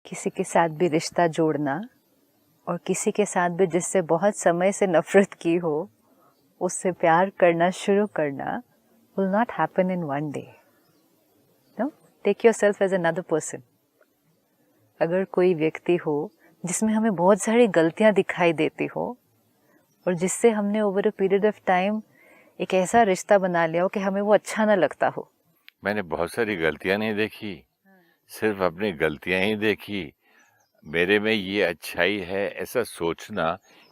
किसी के साथ भी रिश्ता जोड़ना और किसी के साथ भी जिससे बहुत समय से नफरत की हो उससे प्यार करना शुरू करना will not happen in one day. No? Take yourself as another person. अगर कोई व्यक्ति हो जिसमें हमें बहुत सारी गलतियां दिखाई देती हो और जिससे हमने over a period of time एक ऐसा रिश्ता बना लिया हो कि हमें वो अच्छा ना लगता हो. मैंने बहुत सारी गलतियां नहीं देखी, सिर्फ अपनी गलतियां ही देखी. मेरे में ये अच्छाई है ऐसा सोचना,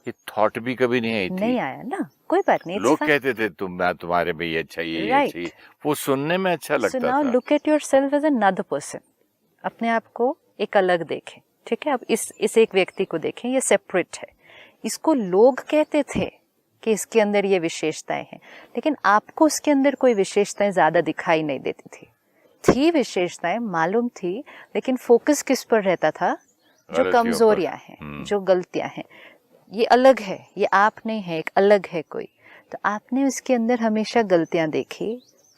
ये थॉट भी कभी नहीं आई थी. नहीं आया ना, कोई बात नहीं. लोग कहते थे तुम्हारे में ये अच्छाई है, ये अच्छाई, वो सुनने में अच्छा लगता था. So now look at yourself as another person. अपने आप को एक अलग देखें, ठीक है. अब इस एक व्यक्ति को देखें, ये सेपरेट है. इसको लोग कहते थे कि इसके अंदर ये विशेषताएं हैं, लेकिन आपको उसके अंदर कोई विशेषताएं ज्यादा दिखाई नहीं देती थी विशेषताएं मालूम थी, लेकिन फोकस किस पर रहता था? जो कमजोरियां हैं, जो गलतियां हैं. ये अलग है, ये आप नहीं है, एक अलग है कोई. तो आपने उसके अंदर हमेशा गलतियां देखी,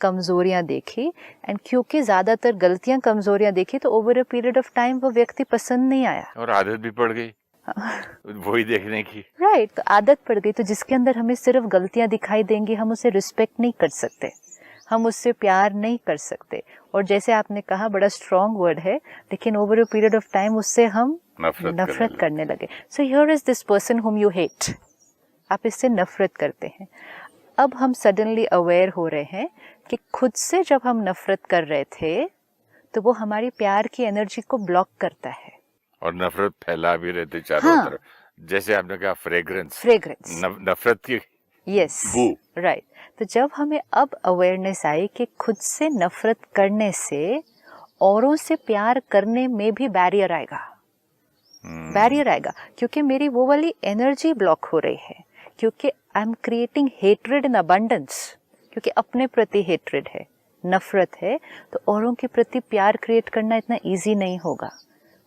कमजोरियां देखी, एंड क्योंकि ज्यादातर गलतियां कमजोरियां देखी तो over a period of time वो व्यक्ति पसंद नहीं आया और आदत भी पड़ गई वही देखने की. राइट. तो आदत पड़ गई. तो जिसके अंदर हमें सिर्फ गलतियां दिखाई देंगी हम उसे रिस्पेक्ट नहीं कर सकते, हम उससे प्यार नहीं कर सकते. और जैसे आपने कहा बड़ा स्ट्रॉन्ग वर्ड है, लेकिन over a period of time उससे हम नफरत करने लगे. So here is this person whom you hate. आप इससे नफरत करते हैं. अब हम सडनली अवेयर हो रहे हैं कि खुद से जब हम नफरत कर रहे थे तो वो हमारी प्यार की एनर्जी को ब्लॉक करता है और नफरत फैला भी रहते चारों तरफ. जैसे आपने कहा फ्रेग्रेंस, नफरत की. Yes, right. तो जब हमें अब अवेयरनेस आई कि खुद से नफरत करने से औरों से प्यार करने में भी बैरियर आएगा, क्योंकि मेरी वो वाली एनर्जी ब्लॉक हो रही है, क्योंकि आई am creating hatred in abundance. क्योंकि अपने प्रति हेट्रेड है, नफरत है, तो औरों के प्रति प्यार क्रिएट करना इतना इजी नहीं होगा.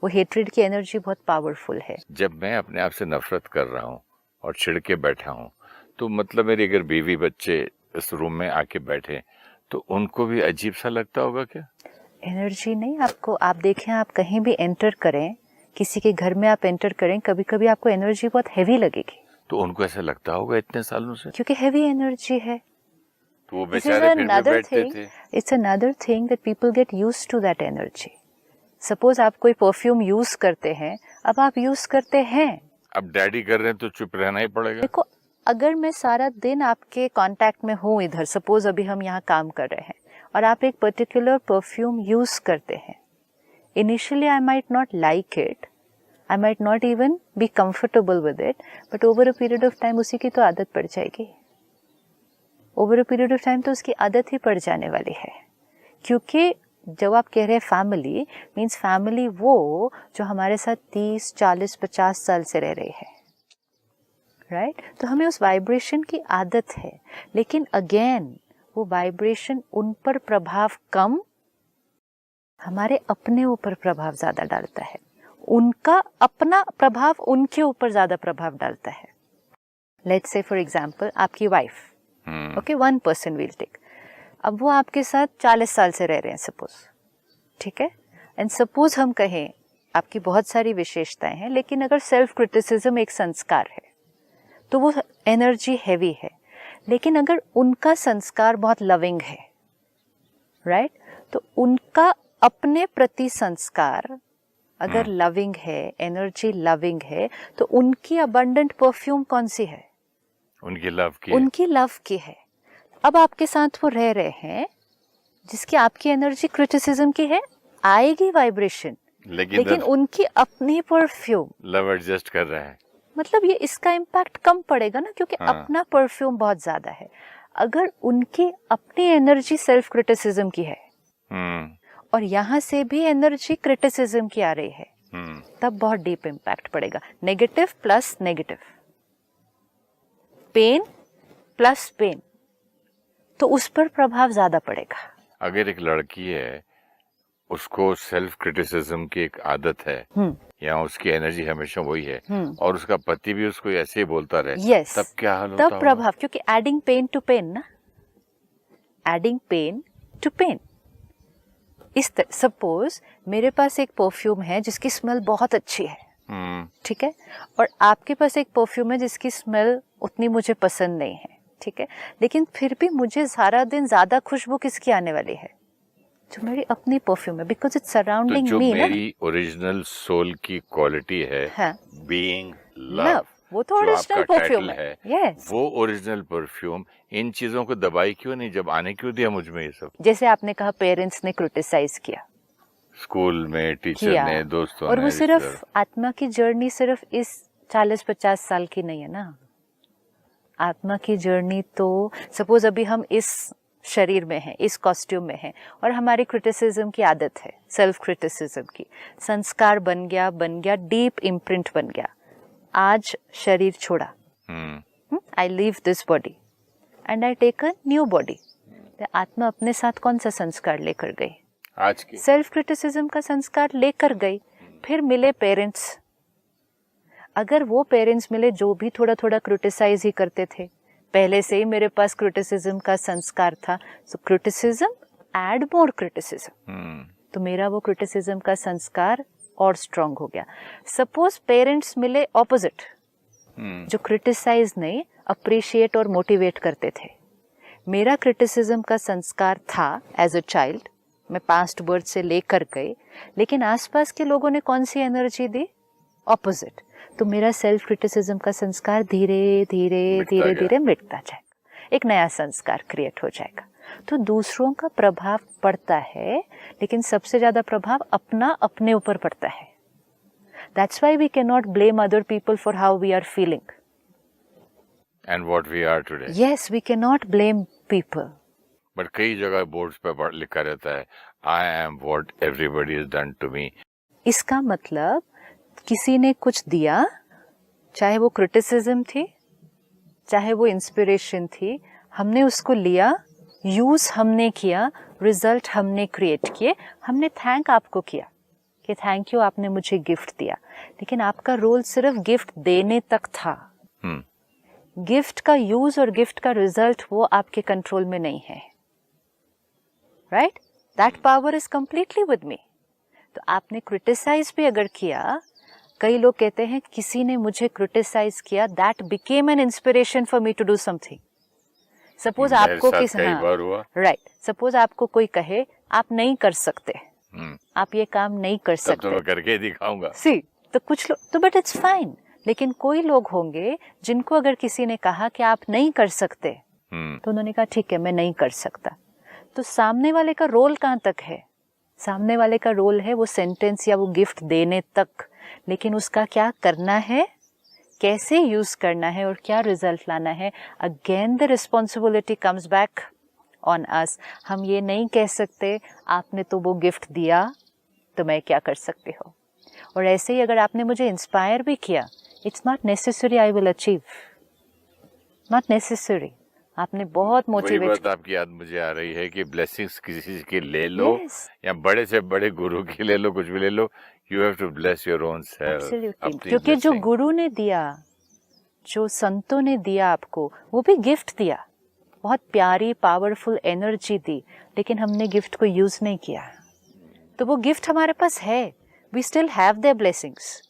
वो हेट्रेड की एनर्जी बहुत पावरफुल है. जब मैं अपने आप से नफरत कर रहा हूँ और छिड़ के बैठा हूँ, तो मतलब मेरी अगर बीवी बच्चे इस रूम में आके बैठे तो उनको भी अजीब सा लगता होगा क्या? एनर्जी नहीं. आपको, आप देखें, आप कहीं भी एंटर करें, किसी के घर में आप एंटर करें, कभी कभी आपको एनर्जी बहुत हैवी लगेगी. तो उनको ऐसा लगता होगा इतने सालों से, क्योंकि हैवी एनर्जी है. तो वो बेचारे फिर भी बैठते थे. It's another thing that people get used to that energy. Suppose आप कोई परफ्यूम यूज करते हैं, अब आप यूज करते हैं, अब डैडी कर रहे हैं तो चुप रहना ही पड़ेगा. देखो, अगर मैं सारा दिन आपके कांटेक्ट में हूँ इधर, सपोज अभी हम यहाँ काम कर रहे हैं और आप एक पर्टिकुलर परफ्यूम यूज करते हैं, initially I might not like it, I might not even be comfortable with it, but over a period of time उसी की तो आदत पड़ जाएगी. Over a period of time तो उसकी आदत ही पड़ जाने वाली है. क्योंकि जब आप कह रहे हैं फैमिली, मीन्स फैमिली वो जो हमारे साथ 30, 40, 50 साल से रह रही है, राइट. तो हमें उस वाइब्रेशन की आदत है, लेकिन अगेन वो वाइब्रेशन उन पर प्रभाव कम, हमारे अपने ऊपर प्रभाव ज्यादा डालता है. उनका अपना प्रभाव उनके ऊपर ज्यादा प्रभाव डालता है. लेट्स से फॉर एग्जांपल आपकी wife, okay, one person will take. अब वो आपके साथ 40 साल से रह रहे हैं सपोज, ठीक है. एंड सपोज हम कहें आपकी बहुत सारी विशेषताएं हैं, लेकिन अगर सेल्फ क्रिटिसिज्म एक संस्कार है तो वो एनर्जी हैवी है. लेकिन अगर उनका संस्कार बहुत लविंग है, राइट, तो उनका अपने प्रति संस्कार अगर लविंग है, एनर्जी लविंग है, तो उनकी अबंडेंट परफ्यूम कौन सी है? उनकी लव की है. अब आपके साथ वो रह रहे हैं जिसकी आपकी एनर्जी क्रिटिसिज्म की है, आएगी वाइब्रेशन, लेकिन उनकी अपनी परफ्यूम लव एडजस्ट कर रहा है. मतलब ये इसका इम्पैक्ट कम पड़ेगा ना, क्योंकि अपना परफ्यूम बहुत ज्यादा है. अगर उनकी अपनी एनर्जी सेल्फ क्रिटिसिज्म की है और यहाँ से भी एनर्जी क्रिटिसिज्म की आ रही है, तब बहुत डीप इम्पैक्ट पड़ेगा. Negative plus negative, pain plus pain, तो उस पर प्रभाव ज्यादा पड़ेगा. अगर एक लड़की है, उसको सेल्फ क्रिटिसिज्म की एक आदत है, या उसकी एनर्जी हमेशा वही है, और उसका पति भी उसको ऐसे ही बोलता रहे, तब क्या हाल होता? तब प्रभाव, क्योंकि एडिंग पेन टू पेन ना, एडिंग पेन टू पेन. इस सपोज मेरे पास एक परफ्यूम है जिसकी स्मेल बहुत अच्छी है, ठीक है, और आपके पास एक परफ्यूम है जिसकी स्मेल उतनी मुझे पसंद नहीं है, ठीक है, लेकिन फिर भी मुझे सारा दिन ज्यादा खुशबू किसकी आने वाली है? जो मेरी अपनी परफ्यूम है, बिकॉज इट्स सराउंडिंग मी। तो जो मेरी ओरिजिनल सोल की क्वालिटी है, बीइंग लव, वो तो ओरिजिनल परफ्यूम है। yes. वो ओरिजिनल परफ्यूम इन चीजों को दबाई क्यों नहीं, जब आने क्यों दिया मुझ में ये सब? जैसे आपने कहा पेरेंट्स ने क्रिटिसाइज किया, स्कूल में टीचर ने, दोस्तों ने, और वो सिर्फ आत्मा की जर्नी सिर्फ इस 40-50 साल की नहीं है ना। आत्मा की जर्नी तो सपोज अभी हम इस शरीर में हैं, इस कॉस्ट्यूम में हैं, और हमारी क्रिटिसिज्म की आदत है, सेल्फ क्रिटिसिज्म की, संस्कार बन गया, डीप इम्प्रिंट बन गया। आज शरीर छोड़ा, I leave this body and I take a new body. आत्मा अपने साथ कौन सा संस्कार लेकर गई? आज की सेल्फ क्रिटिसिज्म का संस्कार लेकर गई। फिर मिले पेरेंट्स। अगर वो पेरेंट्स मिले जो भी थोड़ा थोड़ा क्रिटिसाइज ही करते थे, पहले से ही मेरे पास क्रिटिसिज्म का संस्कार था, सो क्रिटिसिज्म एड मोर क्रिटिसिज्म, तो मेरा वो क्रिटिसिज्म का संस्कार और स्ट्रांग हो गया। सपोज पेरेंट्स मिले ऑपोजिट, जो क्रिटिसाइज नहीं, अप्रिशिएट और मोटिवेट करते थे। मेरा क्रिटिसिज्म का संस्कार था एज अ चाइल्ड, मैं पास्ट बर्थ से लेकर गई, लेकिन आसपास के लोगों ने कौन सी एनर्जी दी? ऑपोजिट। तो मेरा सेल्फ क्रिटिसिज्म का संस्कार धीरे धीरे मिटता जाएगा, एक नया संस्कार क्रिएट हो जाएगा। तो दूसरों का प्रभाव पड़ता है, लेकिन सबसे ज्यादा प्रभाव अपने ऊपर पड़ता है। That's why we cannot blame other people for how we are feeling. And what we are today. Yes, we cannot blame people. But कई जगह बोर्ड्स पे लिखा रहता है, I am what everybody has done to me. इसका मतलब किसी ने कुछ दिया, चाहे वो क्रिटिसिज्म थी, चाहे वो इंस्पिरेशन थी, हमने उसको लिया, यूज हमने किया, रिजल्ट हमने क्रिएट किए, हमने थैंक आपको किया कि थैंक यू, आपने मुझे गिफ्ट दिया, लेकिन आपका रोल सिर्फ गिफ्ट देने तक था। गिफ्ट का यूज और गिफ्ट का रिजल्ट वो आपके कंट्रोल में नहीं है, right? That power is completely with me. तो आपने क्रिटिसाइज भी अगर किया, कई लोग कहते हैं किसी ने मुझे क्रिटिसाइज किया, that became an inspiration for me to do something. Suppose आपको राइट, सपोज आपको कोई कहे आप नहीं कर सकते, आप ये काम नहीं कर सकते, तो मैं करके दिखाऊंगा। सी, तो कुछ लोग तो, बट इट्स फाइन, लेकिन कोई लोग होंगे जिनको अगर किसी ने कहा कि आप नहीं कर सकते, तो उन्होंने कहा ठीक है मैं नहीं कर सकता। तो सामने वाले का रोल कहाँ तक है? सामने वाले का रोल है वो सेंटेंस या वो गिफ्ट देने तक, लेकिन उसका क्या करना है, कैसे यूज करना है और क्या रिजल्ट लाना है, again the responsibility comes back on us. हम ये नहीं कह सकते आपने तो वो गिफ्ट दिया तो मैं क्या कर सकती हूँ। और ऐसे ही अगर आपने मुझे इंस्पायर भी किया, it's not necessary I will achieve, not necessary. आपने बहुत मोटिवेट। वही बात आपकी याद मुझे आ रही है कि ब्लेसिंग्स किसी की ले लो, या बड़े से बड़े गुरु की ले लो, कुछ भी ले लो, you have to bless your own self. क्योंकि जो गुरु ने दिया, जो संतों ने दिया आपको, वो भी गिफ्ट दिया, बहुत प्यारी पावरफुल एनर्जी दी, लेकिन हमने गिफ्ट को यूज नहीं किया। तो वो गिफ्ट हमारे पास है, we still have their blessings,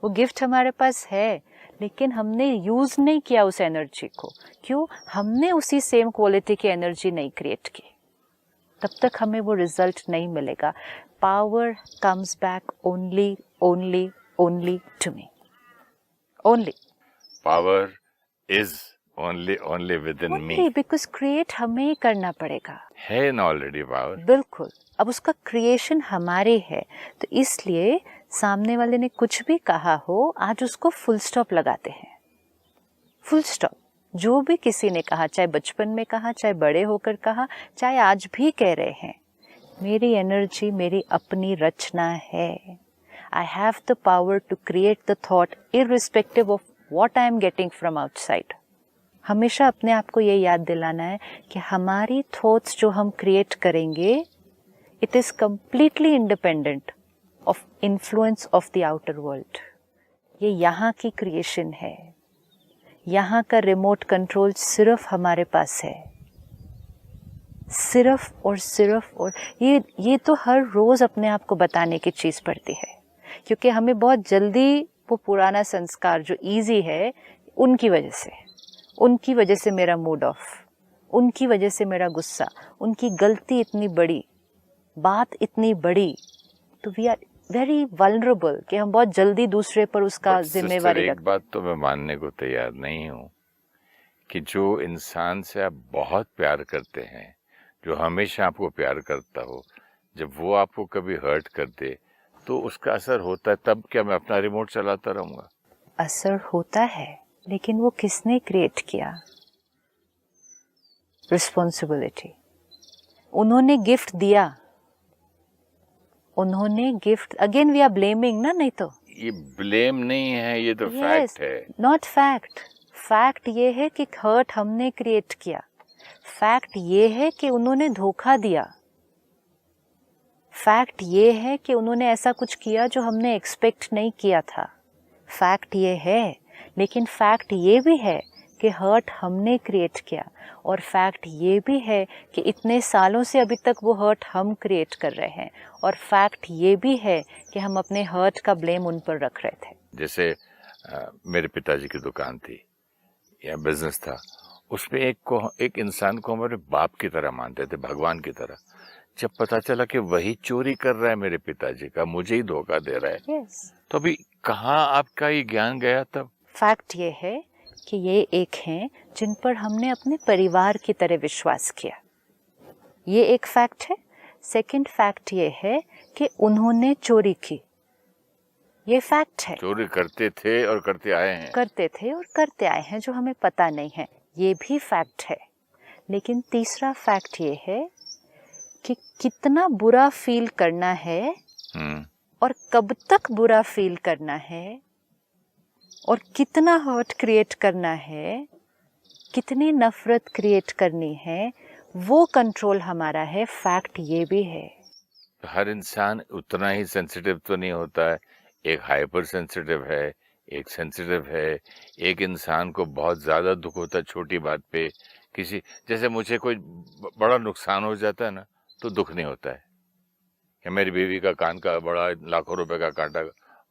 वो गिफ्ट हमारे पास है, लेकिन हमने यूज नहीं किया उस एनर्जी को। क्यों? हमने उसी सेम क्वालिटी की एनर्जी नहीं क्रिएट की, तब तक हमें वो रिजल्ट नहीं मिलेगा। Power comes back only only only to me, only. Power is only within me, because create हमें ही करना पड़ेगा, है ना ऑलरेडी पावर। बिल्कुल, अब उसका क्रिएशन हमारे है, तो इसलिए सामने वाले ने कुछ भी कहा हो, आज उसको फुल स्टॉप लगाते हैं। फुल स्टॉप, जो भी किसी ने कहा, चाहे बचपन में कहा, चाहे बड़े होकर कहा, चाहे आज भी कह रहे हैं, मेरी एनर्जी मेरी अपनी रचना है। I have the power to create the thought irrespective of what I am getting from outside. हमेशा अपने आप को ये याद दिलाना है कि हमारी थॉट्स जो हम क्रिएट करेंगे, it is completely independent of influence of the outer world. ये यहाँ की क्रिएशन है, यहाँ का रिमोट कंट्रोल सिर्फ हमारे पास है, सिर्फ और ये तो हर रोज अपने आप को बताने की चीज पड़ती है, क्योंकि हमें बहुत जल्दी वो पुराना संस्कार जो इजी है, उनकी वजह से मेरा मूड ऑफ, उनकी वजह से मेरा गुस्सा, उनकी गलती इतनी बड़ी, बात इतनी बड़ी, तो वी आर वेरी वल्नरेबल कि हम बहुत जल्दी दूसरे पर उसका जिम्मेवारी एक बात तो मैं मानने को तैयार नहीं हूँ कि जो इंसान से आप बहुत प्यार करते हैं, जो हमेशा आपको प्यार करता हो, जब वो आपको कभी हर्ट कर दे तो उसका असर होता है। तब क्या मैं अपना रिमोट चलाता रहूंगा? असर होता है, लेकिन वो किसने क्रिएट किया? रिस्पॉन्सिबिलिटी। उन्होंने गिफ्ट दिया, अगेन वी आर ब्लेमिंग ना, नहीं तो ये ब्लेम नहीं है, ये तो फैक्ट है। नॉट फैक्ट ये है कि हर्ट हमने क्रिएट किया, फैक्ट ये है कि उन्होंने धोखा दिया, फैक्ट ये है कि उन्होंने ऐसा कुछ किया जो हमने एक्सपेक्ट नहीं किया था, फैक्ट ये है। लेकिन फैक्ट ये भी है कि हर्ट हमने क्रिएट किया, और फैक्ट ये भी है कि इतने सालों से अभी तक वो हर्ट हम क्रिएट कर रहे हैं, और फैक्ट ये भी है कि हम अपने हर्ट का ब्लेम उन पर रख रहे थे। जैसे मेरे पिताजी की दुकान थी या बिजनेस था, उसमें एक इंसान को हमारे बाप की तरह मानते थे, भगवान की तरह। जब पता चला कि वही चोरी कर रहा है मेरे पिताजी का, मुझे ही धोखा दे रहा है, तो अभी कहाँ आपका ये ज्ञान गया? तब फैक्ट ये है कि ये एक हैं जिन पर हमने अपने परिवार की तरह विश्वास किया, ये एक फैक्ट है। सेकंड फैक्ट ये है कि उन्होंने चोरी की, ये फैक्ट है। चोरी करते थे और करते आए हैं जो हमें पता नहीं है, ये भी फैक्ट है। लेकिन तीसरा फैक्ट ये है कि कितना बुरा फील करना है और कब तक बुरा फील करना है, और कितना हर्ट क्रिएट करना है, कितनी नफरत क्रिएट करनी है, वो कंट्रोल हमारा है। फैक्ट ये भी है। हर इंसान उतना ही सेंसिटिव तो नहीं होता है। एक हाइपर सेंसिटिव है, एक सेंसिटिव है। एक इंसान को बहुत ज्यादा दुख होता है छोटी बात पे। किसी जैसे मुझे कोई बड़ा नुकसान हो जाता है ना, तो दुख नहीं होता है। या मेरी बीवी का कान का बड़ा लाखों रुपए का कांटा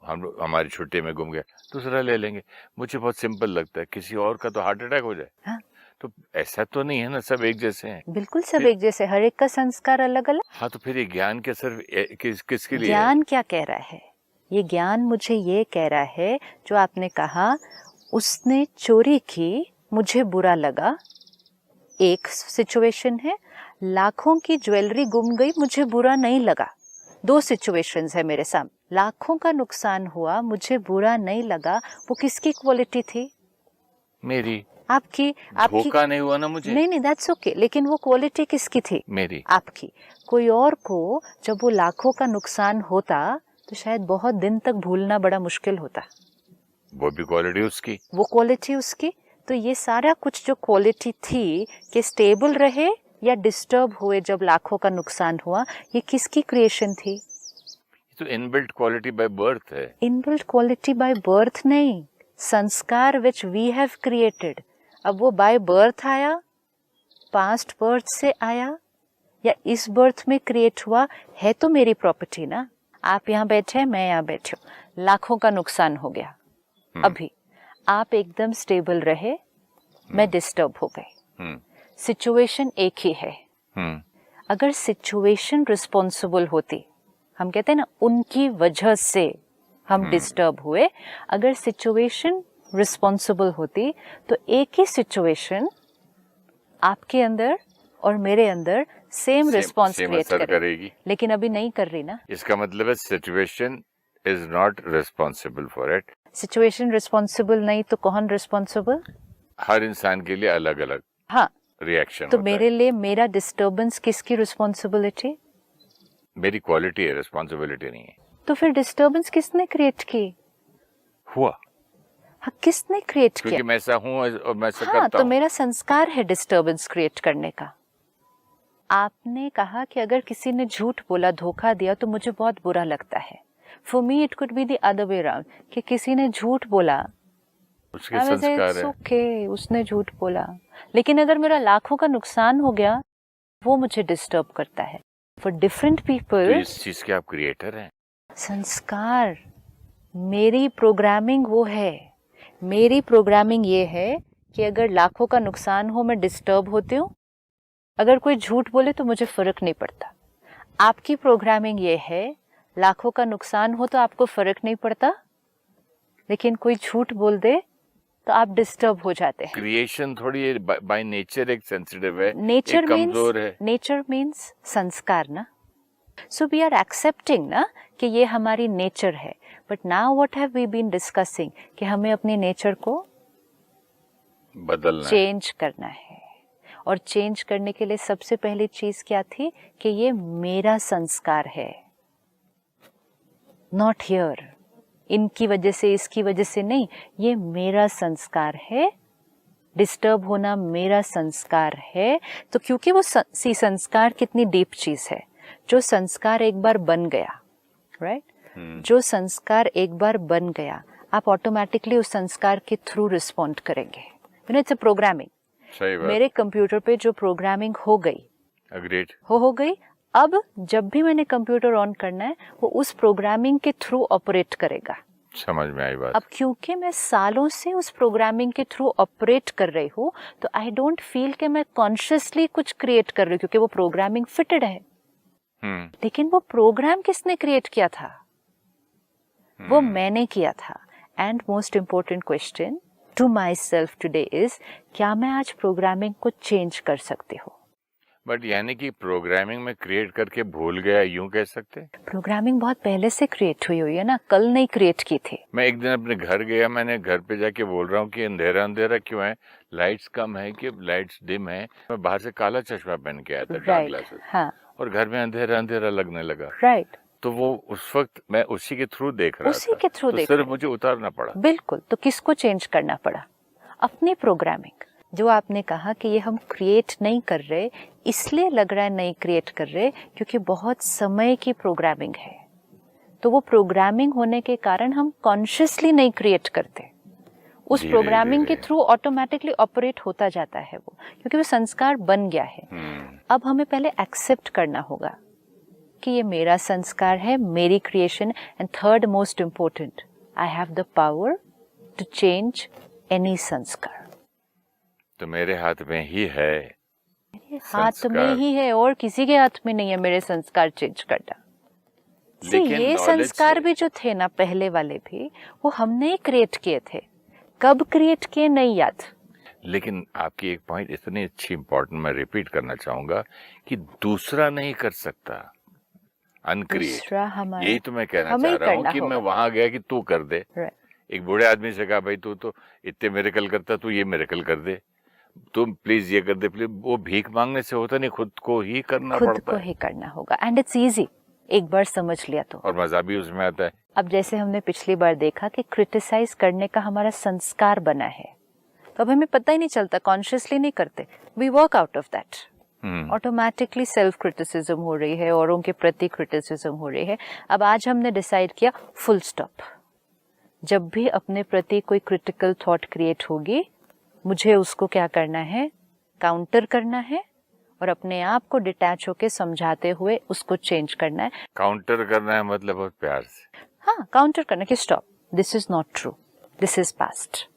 हमारी छुट्टी में गुम गया, दूसरा ले लेंगे, मुझे बहुत सिंपल लगता है। किसी और का तो हार्ट अटैक हो जाए। हाँ। तो ऐसा तो नहीं है ना, सब एक जैसे हैं। बिल्कुल सब एक जैसे, हर एक का संस्कार अलग अलग। हाँ, तो फिर ये ज्ञान क्या सिर्फ किसके लिए? ज्ञान क्या कह रहा है? ये ज्ञान मुझे ये कह रहा है, जो आपने कहा उसने चोरी की, मुझे बुरा लगा, एक सिचुएशन है। लाखों की ज्वेलरी गुम गई, मुझे बुरा नहीं लगा, दो सिचुएशंस है मेरे सामने। लाखों का नुकसान हुआ, मुझे बुरा नहीं लगा, वो किसकी क्वालिटी थी? मेरी। आपकी धोखा नहीं हुआ ना मुझे। नहीं, दैट्स ओके, लेकिन वो क्वालिटी किसकी थी? मेरी। आपकी। कोई और को जब वो लाखों का नुकसान होता तो शायद बहुत दिन तक भूलना बड़ा मुश्किल होता। वो भी क्वालिटी उसकी, वो क्वालिटी उसकी। तो ये सारा कुछ जो क्वालिटी थी कि स्टेबल रहे या डिस्टर्ब हुए जब लाखों का नुकसान हुआ, ये किसकी क्रिएशन थी? तो इनबिल्ट क्वालिटी बाय बर्थ है। इनबिल्ट क्वालिटी बाय बर्थ नहीं, संस्कार विच वी हैव क्रिएटेड। अब वो बाय बर्थ आया, पास्ट बर्थ से आया, या इस बर्थ में क्रिएट हुआ, है तो मेरी प्रॉपर्टी ना। आप यहाँ बैठे, मैं यहाँ बैठी हूँ, लाखों का नुकसान हो गया, अभी आप एकदम स्टेबल रहे, मैं डिस्टर्ब हो गई, सिचुएशन एक ही है। अगर सिचुएशन रिस्पॉन्सिबल होती, हम कहते हैं ना उनकी वजह से हम डिस्टर्ब हुए, अगर सिचुएशन रिस्पॉन्सिबल होती तो एक ही सिचुएशन आपके अंदर और मेरे अंदर सेम रिस्पॉन्स क्रिएट करेगी। लेकिन अभी नहीं कर रही ना। इसका मतलब है situation is not responsible for it. Situation responsible नहीं तो कौन रिस्पॉन्सिबल? हर इंसान के लिए अलग अलग रिएक्शन तो मेरे लिए मेरा डिस्टर्बेंस किसकी रिस्पॉन्सिबिलिटी? मेरी क्वालिटी है, रिस्पॉन्सिबिलिटी नहीं है। तो फिर डिस्टर्बेंस किसने क्रिएट की? हुआ। हाँ, किसने क्रिएट किया? क्योंकि मैं ऐसा हूँ और मैं ऐसा करता तो हूँ। मेरा संस्कार है डिस्टर्बेंस क्रिएट करने का। आपने कहा कि अगर किसी ने झूठ बोला, धोखा दिया, तो मुझे बहुत बुरा लगता है। For me it could be the other way around, कि किसी ने झूठ बोला, उसके संस्कार है। ओके, उसने झूठ बोला, लेकिन अगर मेरा लाखों का नुकसान हो गया वो मुझे डिस्टर्ब करता है। फॉर डिफरेंट तो पीपल इस चीज के आप क्रिएटर हैं। संस्कार, मेरी प्रोग्रामिंग वो है। मेरी प्रोग्रामिंग ये है कि अगर लाखों का नुकसान हो मैं डिस्टर्ब होती हूँ, अगर कोई झूठ बोले तो मुझे फर्क नहीं पड़ता। आपकी प्रोग्रामिंग ये है, लाखों का नुकसान हो तो आपको फर्क नहीं पड़ता, लेकिन कोई झूठ बोल दे तो आप डिस्टर्ब हो जाते हैं। क्रिएशन थोड़ी बाय नेचर एक सेंसिटिव है, नेचर एक मीन्स कमजोर है। नेचर मीन्स संस्कार ना। सो वी आर एक्सेप्टिंग ना कि ये हमारी नेचर है। But now what have we been discussing कि हमें अपनी नेचर को बदलना है। चेंज करना है। और चेंज करने के लिए सबसे पहली चीज क्या थी कि ये मेरा संस्कार है, नॉट हियर, इनकी वजह से इसकी वजह से नहीं, ये मेरा संस्कार है। डिस्टर्ब होना मेरा संस्कार है। तो क्योंकि वो संस्कार कितनी डीप चीज है, जो संस्कार एक बार बन गया, राइट, जो संस्कार एक बार बन गया, आप ऑटोमेटिकली उस संस्कार के थ्रू रिस्पॉन्ड करेंगे। You know it's a programming. सही बात। मेरे कंप्यूटर पे जो प्रोग्रामिंग हो गई, अग्रीड। हो गई। अब जब भी मैंने कंप्यूटर ऑन करना है वो उस प्रोग्रामिंग के थ्रू ऑपरेट करेगा। समझ में आई बात। अब क्योंकि मैं सालों से उस प्रोग्रामिंग के थ्रू ऑपरेट कर रही हूँ तो आई डोंट फील कि मैं कॉन्शियसली कुछ क्रिएट कर रही हूँ, क्योंकि वो प्रोग्रामिंग फिटेड है। लेकिन वो प्रोग्राम किसने क्रिएट किया था? वो मैंने किया था। And most important question to myself today is, क्या मैं आज प्रोग्रामिंग को चेंज कर सकती हूँ? बट यानी कि प्रोग्रामिंग में क्रिएट करके भूल गया, यूं कह सकते? प्रोग्रामिंग बहुत पहले से क्रिएट हुई है ना, कल नहीं क्रिएट की थी। मैं एक दिन अपने घर गया, मैंने घर पे जाके बोल रहा हूँ कि अंधेरा अंधेरा क्यों है, लाइट्स कम है कि लाइट्स डिम है। मैं बाहर से काला चश्मा पहन के आया था, डार्क ग्लासेस, हाँ, और घर में अंधेरा अंधेरा लगने लगा। राइट। तो वो उस वक्त मैं उसी के थ्रू देख रहा उसी था, के थ्रू तो देख सिर्फ रहे। मुझे उतारना पड़ा। बिल्कुल। तो किसको चेंज करना पड़ा? अपनी प्रोग्रामिंग। जो आपने कहा कि ये हम क्रिएट नहीं कर रहे, इसलिए लग रहा है नहीं क्रिएट कर रहे क्योंकि बहुत समय की प्रोग्रामिंग है। तो वो प्रोग्रामिंग होने के कारण हम कॉन्शियसली नहीं क्रिएट करते, उस प्रोग्रामिंग के थ्रू ऑटोमेटिकली ऑपरेट होता जाता है वो, क्योंकि वो संस्कार बन गया है। अब हमें पहले एक्सेप्ट करना होगा कि ये मेरा संस्कार है, मेरी creation. And third most important, I have the power to change any संस्कार। तो मेरे हाथ में ही है, हाथ में ही है, और किसी के हाथ में नहीं है मेरे संस्कार चेंज करना। लेकिन ये संस्कार भी जो थे ना पहले वाले भी, वो हमने ही क्रिएट किए थे। कब क्रिएट किए नहीं याद। लेकिन आपकी एक पॉइंट इतनी अच्छी इंपॉर्टेंट मैं रिपीट करना चाहूंगा कि दूसरा नहीं कर सकता अनक्रिएट। दूसरा हमारा, यही तो मैं कहना हमें चाह रहा हूँ कि होगा। मैं वहां गया कि तू कर दे। Right. एक बूढ़े आदमी से कहा, भाई तू तो इतने मिरेकल करता, तू ये मिरेकल कर दे, तुम प्लीज ये कर दे प्लीज। वो भीख मांगने से होता नहीं, खुद को ही करना खुद पड़ता को है। ही करना होगा। एंड इट्स इजी, एक बार समझ लिया तो। और मजा भी उसमें आता है। अब जैसे हमने पिछली बार देखा कि क्रिटिसाइज करने का हमारा संस्कार बना है, तो अब हमें पता ही नहीं चलता, कॉन्शियसली नहीं करते, we work out of that. Automatically self criticism हो रही है, औरों के प्रति क्रिटिसिज्म हो रही है। अब आज हमने डिसाइड किया, फुल स्टॉप। जब भी अपने प्रति कोई क्रिटिकल थॉट क्रिएट होगी, मुझे उसको क्या करना है, काउंटर करना है, और अपने आप को डिटैच होके समझाते हुए उसको चेंज करना है। काउंटर करना है मतलब बहुत प्यार से। हाँ, काउंटर करना कि stop, this is not true, this is past,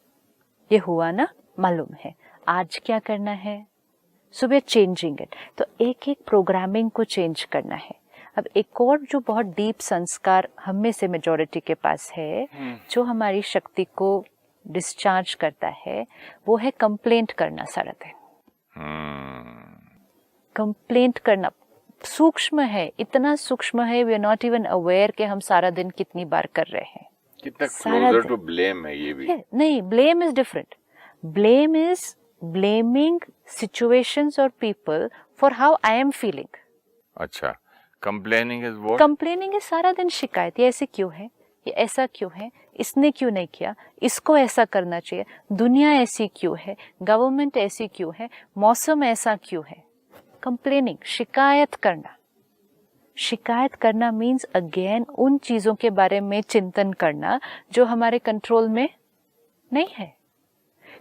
ये हुआ ना, मालूम है, आज क्या करना है, so we are changing it. तो एक एक प्रोग्रामिंग को चेंज करना है। अब एक और जो बहुत डीप संस्कार हम में से मेजॉरिटी के पास है, जो हमारी शक्ति को डिस्चार्ज करता है, वो है कंप्लेंट करना सारा दिन। कंप्लेंट करना सूक्ष्म है, इतना सूक्ष्म है, we are not even aware कि हम सारा दिन कितनी बार कर रहे हैं। कितना क्लोजर टू ब्लेम है ये भी। नहीं, blame is different. Blame is blaming situations or people for how I am feeling. अच्छा, complaining is what? Complaining is सारा दिन शिकायत, ये ऐसे क्यों है, ये ऐसा क्यों है, इसने क्यों नहीं किया, इसको ऐसा करना चाहिए, दुनिया ऐसी क्यों है, गवर्नमेंट ऐसी क्यों है, मौसम ऐसा क्यों है। Complaining, शिकायत करना। शिकायत करना मीन्स अगेन उन चीजों के बारे में चिंतन करना जो हमारे कंट्रोल में नहीं है।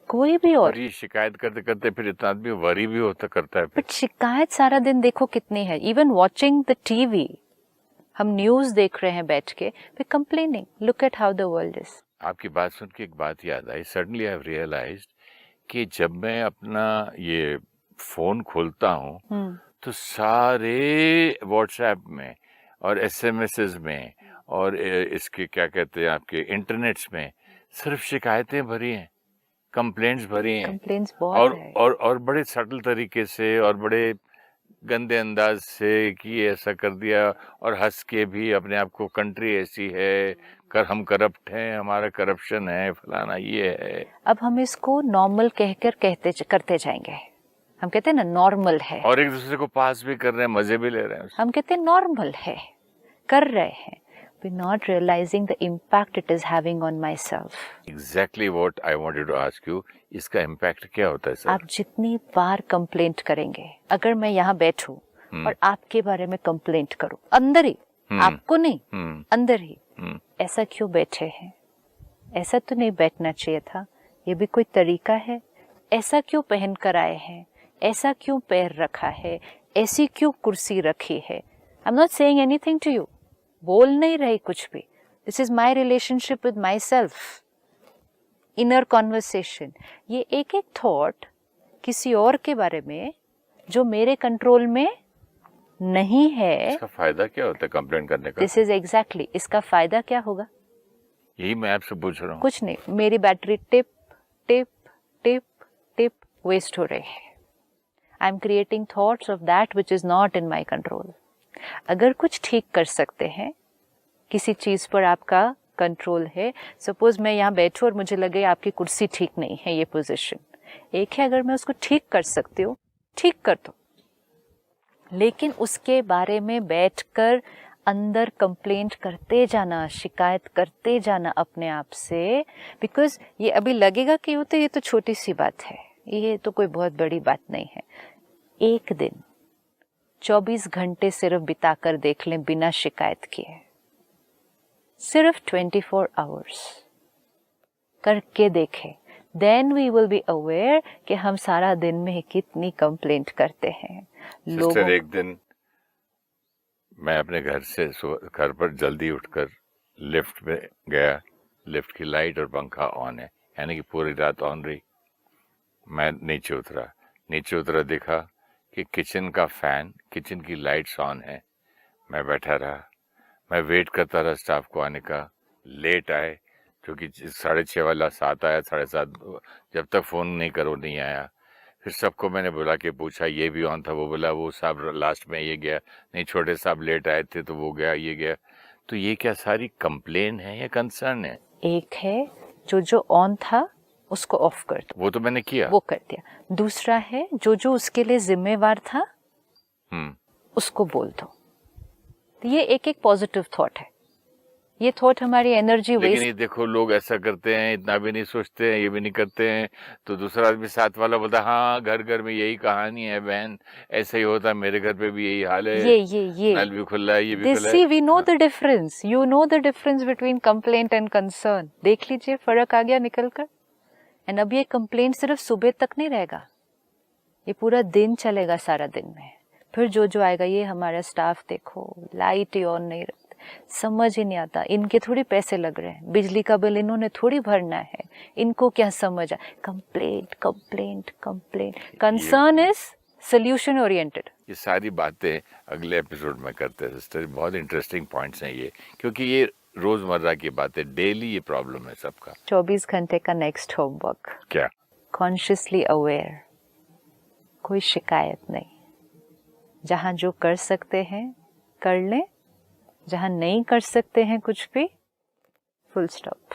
कोई भी और ये शिकायत करते करते फिर इतना आदमी वरी भी होता करता है। बट शिकायत सारा दिन देखो कितनी है। इवन वॉचिंग द टीवी, हम न्यूज देख रहे हैं बैठ के, we complaining, look at how the world is. आपकी बात सुन के एक बात याद आई, सडनली आई हैव रियलाइज्ड कि जब मैं अपना ये फोन खोलता हूँ तो सारे व्हाट्सएप में और एसएमएसेस में और इसके क्या कहते हैं आपके इंटरनेट्स में सिर्फ शिकायतें भरी हैं, कंप्लेंट्स भरी हैं। कंप्लेंट्स बहुत है। और बड़े सटल तरीके से और बड़े गंदे अंदाज से कि ये ऐसा कर दिया, और हंस के भी अपने आप को कंट्री ऐसी है, हम करप्ट हैं, हमारा करप्शन है, फलाना ये है। अब हम इसको नॉर्मल कहकर करते जाएंगे। हम कहते हैं ना नॉर्मल है, और एक दूसरे को पास भी कर रहे हैं, मजे भी ले रहे हैं। हम कहते हैं नॉर्मल है, कर रहे हैं। We're not realizing the impact it is having on myself. Exactly what I wanted to ask you. इसका इम्पैक्ट क्या होता है सर? आप जितनी बार कंप्लेंट करेंगे, अगर मैं यहाँ बैठूं और आपके बारे में कंप्लेंट करूं, अंदर ही, आपको नहीं, अंदर ही, ऐसा क्यों बैठे हैं, ऐसा तो नहीं बैठना चाहिए था, ये भी कोई तरीका है, ऐसा क्यों पहन कर आए हैं, ऐसा क्यों पैर रखा है, ऐसी क्यों कुर्सी रखी है। I am not saying anything to you, बोल नहीं रही कुछ भी। This is my relationship with myself, inner conversation. ये एक एक थॉट किसी और के बारे में जो मेरे कंट्रोल में नहीं है। इसका फायदा क्या होता है कंप्लेंट करने का? दिस इज एग्जैक्टली, इसका फायदा क्या होगा, यही मैं आपसे पूछ रहा हूँ। कुछ नहीं, मेरी battery tip tip tip tip waste हो रही है। I am creating thoughts of that which is not in my control. अगर कुछ ठीक कर सकते हैं, किसी चीज पर आपका कंट्रोल है, सपोज मैं यहाँ बैठूं और मुझे लगे आपकी कुर्सी ठीक नहीं है, ये पोजीशन एक है, अगर मैं उसको ठीक कर सकती हूँ, ठीक कर दो। लेकिन उसके बारे में बैठकर अंदर कंप्लेंट करते जाना, शिकायत करते जाना अपने आप से, बिकॉज ये अभी लगेगा कि ये तो छोटी सी बात है, ये तो कोई बहुत बड़ी बात नहीं है। एक दिन 24 घंटे सिर्फ बिताकर देख लें बिना शिकायत किए, सिर्फ 24 आवर्स करके देखें, then we will be aware कि हम सारा दिन में कितनी कंप्लेंट करते हैं लोगों। एक दिन मैं अपने घर पर जल्दी उठकर लिफ्ट में गया, लिफ्ट की लाइट और पंखा ऑन है, यानी कि पूरी रात ऑन रही। मैं नीचे उतरा, देखा कि किचन का फैन, किचन की लाइट्स ऑन है। मैं बैठा रहा, मैं वेट करता रहा स्टाफ को आने का, लेट आए, क्योंकि 6:30 वाला 7 आया, 7:30, जब तक फ़ोन नहीं करो नहीं आया। फिर सबको मैंने बुला के पूछा, ये भी ऑन था, वो बोला वो साहब लास्ट में ये गया, नहीं छोटे साहब लेट आए थे तो वो गया, ये गया। तो ये क्या सारी कंप्लेन है या कंसर्न है? एक है जो ऑन था उसको ऑफ कर दो, वो तो मैंने किया, वो कर दिया। दूसरा है जो उसके लिए जिम्मेवार था उसको बोल दो। तो ये एक एक पॉजिटिव थॉट है, ये थॉट हमारी एनर्जी वेस्ट। लेकिन ये देखो लोग ऐसा करते हैं, इतना भी नहीं सोचते हैं, ये भी नहीं करते हैं, तो दूसरा आदमी साथ वाला बोलता है हाँ घर घर में यही कहानी है बहन, ऐसा ही होता है, मेरे घर पे भी यही हाल है, ये नल भी खुला है, ये भी खुला है। See we know the difference, you know the difference between complaint and concern. देख लीजिए फर्क आ गया निकल कर। एंड अब ये कंप्लेंट सिर्फ सुबह तक नहीं रहेगा, ये पूरा दिन चलेगा, सारा दिन में। फिर जो आएगा, ये हमारा स्टाफ देखो लाइट ही ऑन नहीं रखते, समझ ही नहीं आता, इनके थोड़ी पैसे लग रहे हैं, बिजली का बिल इन्होंने थोड़ी भरना है, इनको क्या समझ आ। Complaint complaint complaint. Concern is solution oriented. ये सारी बातें अगले एपिसोड में करते हैं सिस्टर, बहुत इंटरेस्टिंग पॉइंट्स हैं ये, क्योंकि ये रोजमर्रा की बातें, डेली ये प्रॉब्लम है सबका। 24 घंटे का नेक्स्ट होमवर्क क्या? कॉन्शियसली अवेयर, कोई शिकायत नहीं, जहां जो कर सकते हैं कर लें, जहां नहीं कर सकते हैं कुछ भी, फुल स्टॉप।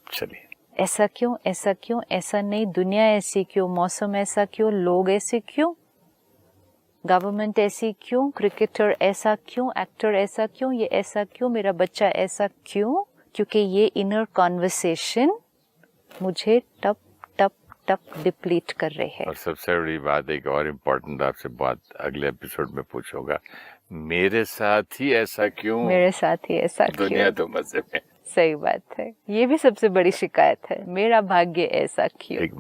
चलिए, ऐसा क्यों, ऐसा क्यों, ऐसा नहीं, दुनिया ऐसी क्यों, मौसम ऐसा क्यों, लोग ऐसे क्यों, गवर्नमेंट ऐसी क्यों, क्रिकेटर ऐसा क्यों, एक्टर ऐसा क्यों, ये ऐसा क्यों, मेरा बच्चा ऐसा क्यों, क्योंकि ये इनर कॉन्वर्सेशन मुझे टप टप टप डिप्लीट कर रही है। और सबसे बड़ी बात, एक और इम्पोर्टेंट आपसे बात अगले एपिसोड में पूछूंगा, मेरे साथ ही ऐसा क्यों, मेरे साथ ही ऐसा क्यों, दुनिया तो मजे में। सही बात है, ये भी सबसे बड़ी शिकायत है, मेरा भाग्य ऐसा क्यों। एक